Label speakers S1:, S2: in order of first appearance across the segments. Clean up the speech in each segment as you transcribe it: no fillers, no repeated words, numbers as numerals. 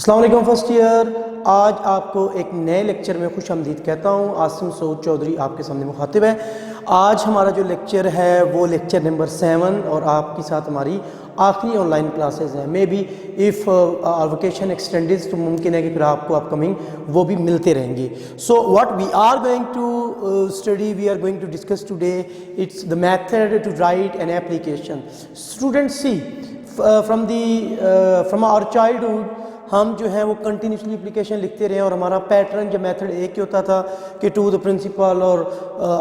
S1: अस्सलाम वालेकुम first year. आज आपको एक नए लेक्चर में खुश आमदीद कहता हूँ। आसिम सऊद चौधरी आपके सामने मुखातिब है। आज हमारा जो लेक्चर है वो लेक्चर नंबर 7 और आपके साथ हमारी आखिरी ऑनलाइन क्लासेस हैं। May be if vacation extended तो मुमकिन है कि फिर आपको अपकमिंग वो भी मिलते रहेंगे। So what we are going to study, we are going to discuss today, it's the method to write an application. Students see from our childhood हम जो है वो कंटिन्यूसली एप्लीकेशन लिखते रहे और हमारा पैटर्न जो मेथड एक ही होता था कि टू द प्रिंसिपल और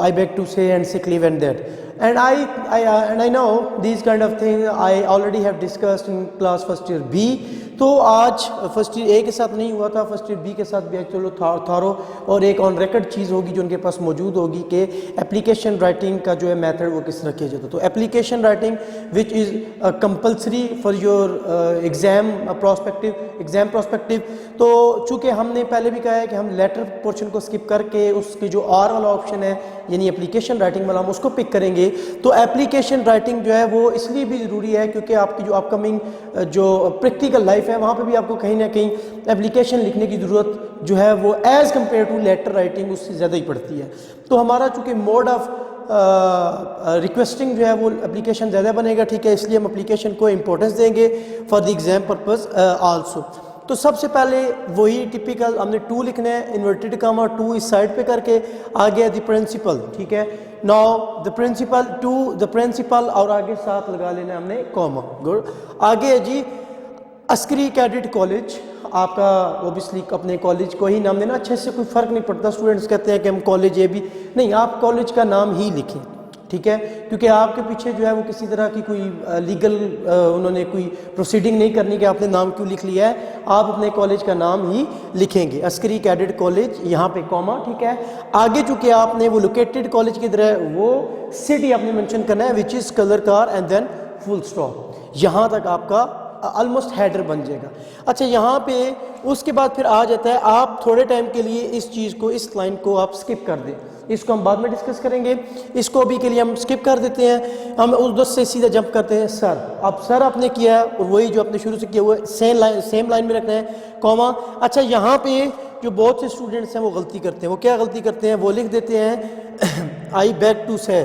S1: I beg to say and sick leave and that and I know this kind of thing I already have discussed in class first year B. तो आज फर्स्ट ईयर ए के साथ नहीं हुआ था, फर्स्ट ईयर बी के साथ भी आज चलो थारो और एक ऑन रिकॉर्ड चीज़ होगी जो उनके पास मौजूद होगी कि एप्लीकेशन राइटिंग का जो है मेथड वो किस तरह किया जाता है। तो application writing which is compulsory for your exam prospective. तो चूँकि हमने पहले भी कहा है कि हम लेटर पोर्शन को स्किप करके उसके जो आर वाला ऑप्शन है यानी एप्लीकेशन राइटिंग वाला हम उसको पिक करेंगे। तो एप्लीकेशन राइटिंग जो है वो इसलिए भी ज़रूरी है क्योंकि आपकी जो अपकमिंग जो प्रैक्टिकल लाइफ है वहाँ पे भी आपको कहीं ना कहीं एप्लीकेशन लिखने की ज़रूरत जो है वो as compare to letter writing उससे ज़्यादा ही पड़ती है। तो हमारा चूँकि मोड ऑफ रिक्वेस्टिंग जो है वो एप्लीकेशन ज़्यादा बनेगा, ठीक है, इसलिए हम एप्लीकेशन को इंपॉर्टेंस देंगे for the exam purpose also. तो सबसे पहले वही टिपिकल हमने टू लिखना है, इन्वर्टेड कामा टू इस साइड पे करके आगे द प्रिंसिपल, ठीक है। Now the principal to the principal और आगे साथ लगा लेना हमने कॉमा। गुड। आगे है जी अस्करी कैडेट कॉलेज। आपका ओबियसली अपने कॉलेज को ही नाम देना, अच्छे से कोई फ़र्क नहीं पड़ता। स्टूडेंट्स कहते हैं कि हम कॉलेज ये भी नहीं, आप कॉलेज का नाम ही लिखें, ठीक है, क्योंकि आपके पीछे जो है वो किसी तरह की कोई लीगल उन्होंने कोई प्रोसीडिंग नहीं करनी कि आपने नाम क्यों लिख लिया है। आप अपने कॉलेज का नाम ही लिखेंगे, अस्करी कैडेट कॉलेज, यहाँ पे कॉमा, ठीक है। आगे चूँकि आपने वो लोकेटेड कॉलेज की तरह वो सिटी आपने मेंशन करना है which is colour car and then full stop. यहाँ तक आपका ऑलमोस्ट हेडर बन जाएगा। अच्छा, यहाँ पे उसके बाद फिर आ जाता है आप थोड़े टाइम के लिए इस चीज़ को, इस लाइन को आप स्किप कर दें, इसको हम बाद में डिस्कस करेंगे। इसको अभी के लिए हम स्किप कर देते हैं, हम उस से सीधा जंप करते हैं सर। अब सर आपने किया है और वही जो आपने शुरू से किया हुआ है सेम लाइन में रखना है कॉमा। अच्छा, यहाँ पे जो बहुत से स्टूडेंट्स हैं वो गलती करते हैं। वो क्या गलती करते हैं? वो लिख देते हैं आई बेग टू से,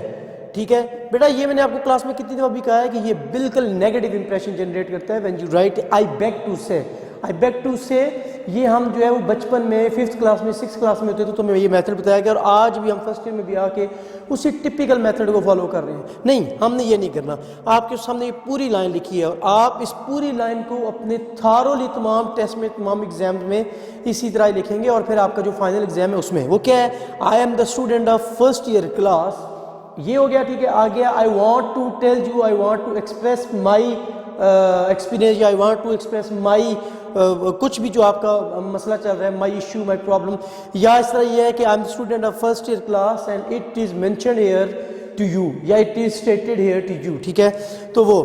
S1: ठीक है बेटा, ये मैंने आपको क्लास में कितनी दफ़ा भी कहा है कि ये बिल्कुल नेगेटिव इंप्रेशन जनरेट करता है when you write I beg to say. I beg to से ये हम जो है वो बचपन में 5th क्लास में 6th क्लास में होते थे तो मैं ये मेथड बताया गया और आज भी हम फर्स्ट ईयर में भी आके उसी टिपिकल मेथड को फॉलो कर रहे हैं। नहीं, हमने ये नहीं करना। आपके सामने ये पूरी लाइन लिखी है और आप इस पूरी लाइन को अपने थारोली तमाम टेस्ट में, तमाम एग्जाम में इसी तरह ही लिखेंगे और फिर आपका जो फाइनल एग्जाम है उसमें वो क्या है? I am the student of first year class, ये हो गया, ठीक है। आ गया I want to tell you, I want to express my experience, I want to express my कुछ भी जो आपका मसला चल रहा है, माई इशू, माई प्रॉब्लम, या इस तरह ये है कि I am student of first year class and it is mentioned here to you या it is stated here to you, ठीक है। तो वो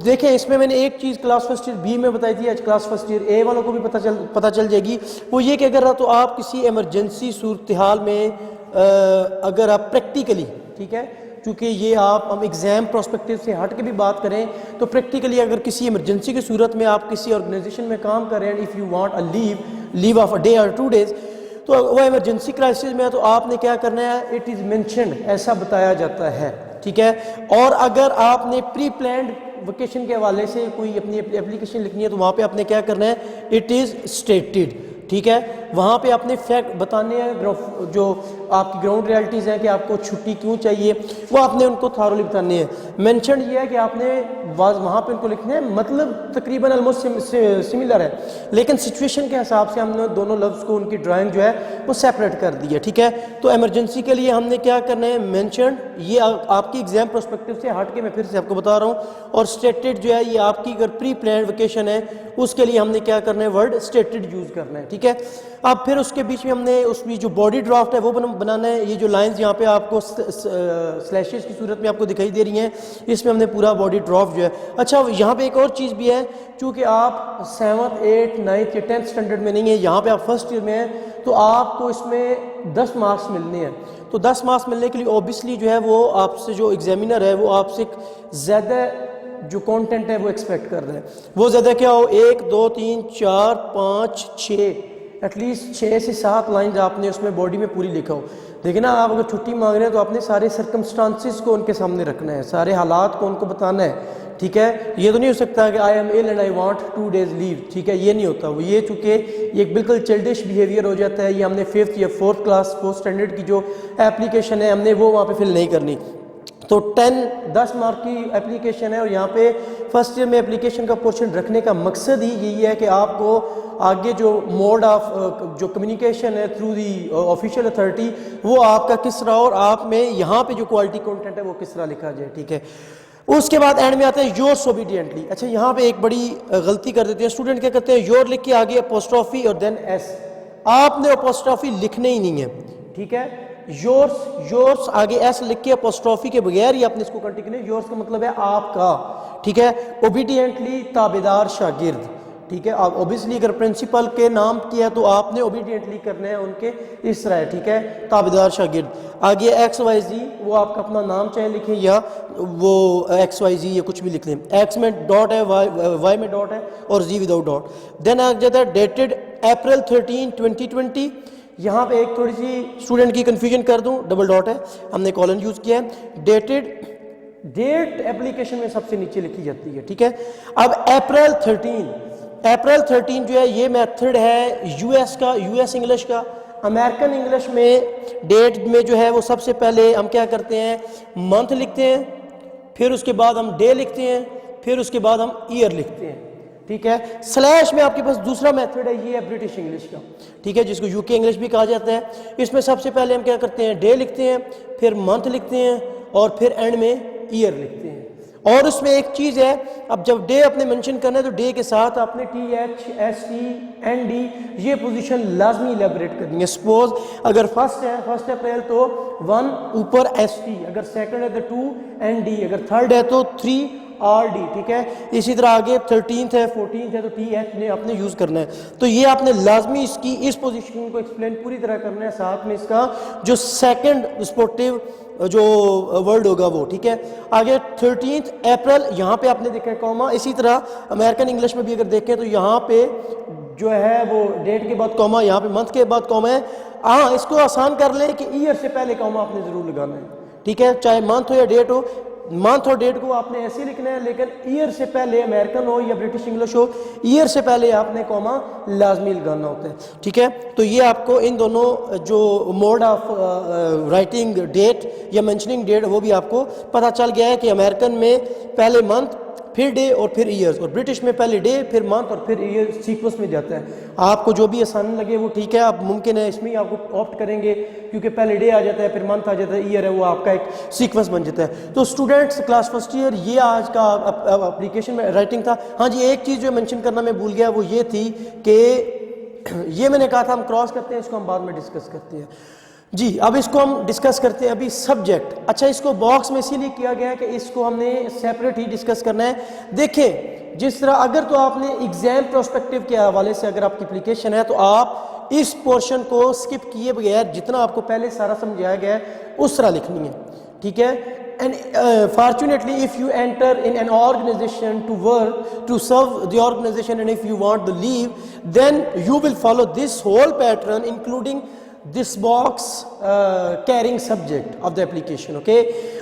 S1: देखें, इसमें मैंने एक चीज़ क्लास फर्स्ट ईयर बी में बताई थी, आज क्लास फर्स्ट ईयर ए वालों को भी पता चल जाएगी। वो ये कि अगर तो आप किसी एमरजेंसी सूरत हाल में अगर आप प्रैक्टिकली, ठीक है, क्योंकि ये हम एग्ज़ाम प्रोस्पेक्टिव से हट के भी बात करें तो प्रैक्टिकली अगर किसी इमरजेंसी की सूरत में आप किसी ऑर्गेनाइजेशन में काम कर रहे हैं, if you want a leave of a day और 2 डेज़, तो वो इमरजेंसी क्राइसिस में तो आपने क्या करना है? इट इज़ मेंशन्ड, ऐसा बताया जाता है, ठीक है। और अगर आपने प्री प्लान्ड वेकेशन के हवाले से कोई अपनी एप्लीकेशन लिखनी है तो वहाँ पे आपने क्या करना है? इट इज़ स्टेटेड, ठीक है। वहाँ पे आपने फैक्ट बताने हैं, जो आपकी ग्राउंड रियलिटीज़ हैं कि आपको छुट्टी क्यों चाहिए, वो आपने उनको थारोली बतानी है। मेंशन ये है कि आपने वहाँ पे उनको लिखना है, मतलब तकरीबन ऑलमोस्ट सिमिलर है, लेकिन सिचुएशन के हिसाब से हमने दोनों लफ्ज़ को, उनकी ड्राइंग जो है वो सेपरेट कर दी है, ठीक है। तो एमरजेंसी के लिए हमने क्या करना है? मेंशन, ये आपकी एग्जाम पर्सपेक्टिव से हट के मैं फिर से आपको बता रहा हूँ। और स्टेटेड जो है ये आपकी अगर प्री प्लान वेकेशन है उसके लिए हमने क्या करना है? वर्ड स्टेटेड यूज़ करना है, ठीक है। अब फिर उसके बीच में हमने उसमें जो बॉडी ड्राफ्ट है वो बनाना है। ये जो लाइंस यहाँ पे आपको स्लैशेस की सूरत में आपको दिखाई दे रही हैं, इसमें हमने पूरा बॉडी ड्राफ्ट जो है। अच्छा, यहाँ पे एक और चीज़ भी है, चूँकि आप 7th 8th 9th या 10th स्टैंडर्ड में नहीं है, यहाँ पे आप फर्स्ट ईयर में हैं, तो आपको इसमें 10 मार्क्स मिलने हैं। तो 10 मार्क्स मिलने के लिए ऑब्वियसली जो है वो आपसे जो एग्जामिनर है वो आपसे ज़्यादा जो कंटेंट है वो एक्सपेक्ट कर रहे हैं वो ज़्यादा क्या हो, 1 2 3 4 5 6 एटलीस्ट 6 से 7 लाइन आपने उसमें बॉडी में पूरी लिखा हो। देखिए ना, आप अगर छुट्टी मांग रहे हैं तो आपने सारे सर्कमस्टांसिस को उनके सामने रखना है, सारे हालात को उनको बताना है, ठीक है। ये तो नहीं हो सकता कि I am ill and I want 2 days leave, ठीक है, ये नहीं होता। वो ये चूँकि एक बिल्कुल चिल्डिश बिहेवियर हो जाता है, ये हमने 5th या 4th क्लास 4th स्टैंडर्ड की जो एप्लीकेशन है हमने वो वहाँ पे फिल नहीं करनी। तो 10 मार्क की एप्लीकेशन है और यहाँ पे फर्स्ट ईयर में एप्लीकेशन का पोर्शन रखने का मकसद ही यही है कि आपको आगे जो मोड ऑफ जो कम्युनिकेशन है थ्रू दी ऑफिशियल अथॉरिटी वो आपका किस तरह और आप में यहाँ पे जो क्वालिटी कंटेंट है वो किस तरह लिखा जाए, ठीक है। उसके बाद एंड में आता है योर्स ओबीडियंटली। अच्छा, यहाँ पे एक बड़ी गलती कर देते हैं स्टूडेंट, क्या करते हैं, योर लिख के आगे अपोस्ट्रोफी और देन एस। आपने अपोस्ट्रोफी लिखने ही नहीं है, ठीक है। योर्स आगे एस लिख के अपोस्ट्रोफी के बगैर ही आपने इसको कंटिन्यू, योर्स का मतलब है आपका, ठीक है। ओबीडियंटली ताबेदार शागिर्द, ठीक है। आप ऑब्वियसली अगर प्रिंसिपल के नाम किया तो आपने ओबीडियंटली करना है उनके, इस तरह है, ठीक है, ताबेदार शागिर्द। आगे XYZ वो आपका अपना नाम चाहे लिखें या वो XYZ या कुछ भी लिख लें। X में डॉट है, Y में डॉट है और Z विदाउट डॉट। देन आ जाता है डेटेड अप्रैल 13 2020। यहाँ पे एक थोड़ी सी स्टूडेंट की कंफ्यूजन कर दूं, डबल डॉट है, हमने कॉलन यूज किया है। डेटेड डेट एप्लीकेशन में सबसे नीचे लिखी जाती है, ठीक है। अब अप्रैल 13 जो है ये मेथड है यूएस का, यूएस इंग्लिश का। अमेरिकन इंग्लिश में डेट में जो है वो सबसे पहले हम क्या करते हैं, मंथ लिखते हैं, फिर उसके बाद हम डे लिखते हैं, फिर उसके बाद हम ईयर लिखते हैं, ठीक है। स्लैश में आपके पास दूसरा मेथड है, ये है ब्रिटिश इंग्लिश का, ठीक है, जिसको यूके इंग्लिश भी कहा जाता है। इसमें सबसे पहले हम क्या करते हैं, डे लिखते हैं, फिर मंथ लिखते हैं और फिर एंड में ईयर लिखते हैं। और उसमें एक चीज़ है, अब जब डे आपने मेंशन करना है तो डे के साथ आपने THSTND ये पोजीशन लाजमी इलेबोरेट करनी है। सपोज अगर फर्स्ट है, 1 अप्रैल तो 1 ऊपर ST, अगर सेकंड है तो 2 ND, अगर थर्ड है तो 3 RD, ठीक है। इसी तरह आगे 13th है, 14th है तो TH ने आपने यूज़ करना है। तो ये आपने लाजमी इसकी इस पोजीशन को एक्सप्लेन पूरी तरह करना है, साथ में इसका जो सेकंड स्पोर्टिव जो वर्ड होगा वो, ठीक है। आगे 13th अप्रैल यहाँ पे आपने देखा है कॉमा। इसी तरह अमेरिकन इंग्लिश में भी अगर देखें तो यहाँ पे जो है वो डेट के बाद कॉमा, यहाँ पे मंथ के बाद कॉमा है। हाँ, इसको आसान कर लें कि ईयर से पहले कॉमा आपने ज़रूर लगाना है, ठीक है, चाहे मंथ हो या डेट हो। मंथ और डेट को आपने ऐसे लिखना है, लेकिन ईयर से पहले, अमेरिकन हो या ब्रिटिश इंग्लिश हो, ईयर से पहले आपने कॉमा लाजमी लगाना होता है, ठीक है। तो ये आपको इन दोनों जो मोड ऑफ राइटिंग डेट या मेंशनिंग डेट वो भी आपको पता चल गया है कि अमेरिकन में पहले मंथ फिर डे और फिर ईयर्स, और ब्रिटिश में पहले डे फिर मंथ और फिर ईयर सीक्वेंस में जाता है। आपको जो भी आसान लगे वो ठीक है, आप मुमकिन है इसमें ही आपको ऑप्ट करेंगे, क्योंकि पहले डे आ जाता है, फिर मंथ आ जाता है, ईयर है, वो आपका एक सीक्वेंस बन जाता है। तो स्टूडेंट्स क्लास फर्स्ट ईयर, ये आज का एप्लीकेशन में राइटिंग था। हाँ जी, एक चीज़ जो मेंशन करना मैं भूल गया वो ये थी कि ये मैंने कहा था हम क्रॉस करते हैं, इसको हम बाद में डिस्कस करते हैं जी। अब इसको हम डिस्कस करते हैं अभी सब्जेक्ट। अच्छा, इसको बॉक्स में इसीलिए किया गया है कि इसको हमने सेपरेट ही डिस्कस करना है। देखें, जिस तरह अगर तो आपने एग्जाम प्रोस्पेक्टिव के हवाले से अगर आपकी एप्लीकेशन है तो आप इस पोर्शन को स्किप किए बगैर जितना आपको पहले सारा समझाया गया है उस तरह लिखनी है, ठीक है। And fortunately, if you enter in an organization to work, to serve the organization, and if you want the leave, then you will follow this whole pattern, including this box carrying subject of the application, okay?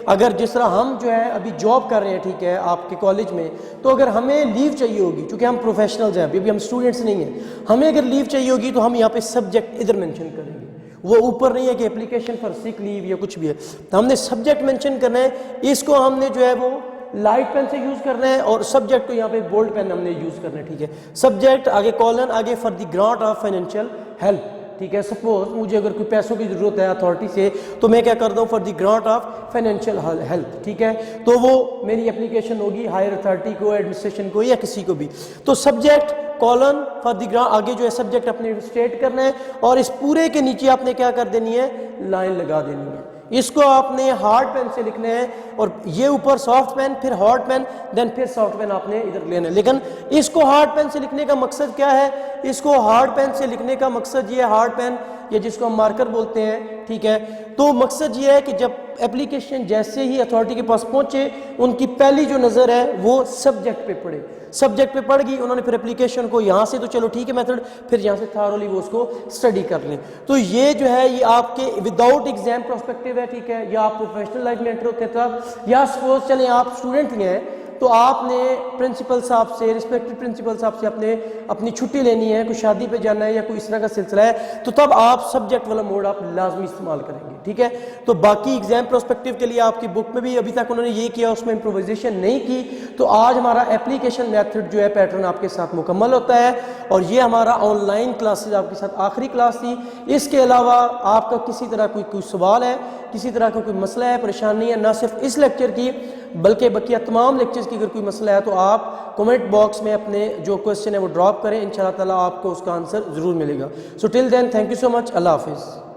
S1: अगर जिस तरह हम जो है अभी job कर रहे हैं, ठीक है, आपके कॉलेज में, तो अगर हमें लीव चाहिए होगी, क्योंकि हम प्रोफेशनल्स हैं, अभी हम स्टूडेंट्स नहीं हैं, हमें अगर लीव चाहिए होगी तो हम यहाँ पे सब्जेक्ट इधर मेंशन करेंगे। वो ऊपर नहीं है कि एप्लीकेशन फॉर सिक लीव या कुछ भी है, तो हमने सब्जेक्ट मेंशन करना है। इसको हमने जो है वो लाइट पेन से यूज़ करना है और सब्जेक्ट को यहाँ पे बोल्ड पेन हमने यूज़ करना है, ठीक है। सब्जेक्ट आगे कॉलन, आगे for the grant of financial help, ठीक है। सपोज मुझे अगर कोई पैसों की ज़रूरत है अथॉरिटी से, तो मैं क्या करता हूँ, for the grant of financial help, ठीक है। तो वो मेरी एप्लीकेशन होगी हायर अथॉरिटी को, एडमिनिस्ट्रेशन को या किसी को भी। तो subject colon for the grant, आगे जो है सब्जेक्ट अपने स्टेट करना है और इस पूरे के नीचे आपने क्या कर देनी है, लाइन लगा देनी है। इसको आपने हार्ड पेन से लिखना है और ये ऊपर सॉफ्ट पेन, फिर हार्ड पेन, देन फिर सॉफ्ट पेन आपने इधर लेना है। लेकिन इसको हार्ड पेन से लिखने का मकसद क्या है, इसको हार्ड पेन से लिखने का मकसद ये है, हार्ड पेन या जिसको हम मार्कर बोलते हैं, ठीक है। तो मकसद ये है कि जब एप्लीकेशन जैसे ही अथॉरिटी के पास पहुंचे, उनकी पहली जो नज़र है वो सब्जेक्ट पे पड़े, सब्जेक्ट पे पड़ गई, उन्होंने फिर एप्लीकेशन को यहाँ से तो चलो ठीक है मेथड, फिर यहाँ से थारोली वो उसको स्टडी कर लें। तो ये जो है ये आपके विदाउट एग्जाम प्रोस्पेक्टिव है, ठीक है। या आप प्रोफेशनल लाइफ में एंटर होते हैं तब, या सपोज चलें आप स्टूडेंट ही हैं, तो आपने प्रिंसिपल साहब से, रिस्पेक्टेड प्रिंसिपल साहब से आपने अपनी छुट्टी लेनी है, कोई शादी पे जाना है या कोई इस तरह का सिलसिला है, तो तब आप सब्जेक्ट वाला मोड आप लाजमी इस्तेमाल करेंगे, ठीक है। तो बाकी एग्जाम प्रोस्पेक्टिव के लिए आपकी बुक में भी अभी तक उन्होंने ये किया, उसमें इम्प्रोवाइजेशन नहीं की। तो आज हमारा एप्लीकेशन मेथड जो है पैटर्न आपके साथ मुकम्मल होता है, और ये हमारा ऑनलाइन क्लासेज आपके साथ आखिरी क्लास थी। इसके अलावा आपका किसी तरह कोई सवाल है, किसी तरह का कोई मसला है, परेशानी है, ना सिर्फ इस लेक्चर की बल्कि बकिया तमाम लेक्चर्स की अगर कोई मसला है तो आप कमेंट बॉक्स में अपने जो क्वेश्चन है वो ड्रॉप करें, इंशाल्लाह ताला आपको उसका आंसर ज़रूर मिलेगा। So till then thank you so much, Allah हाफिज़।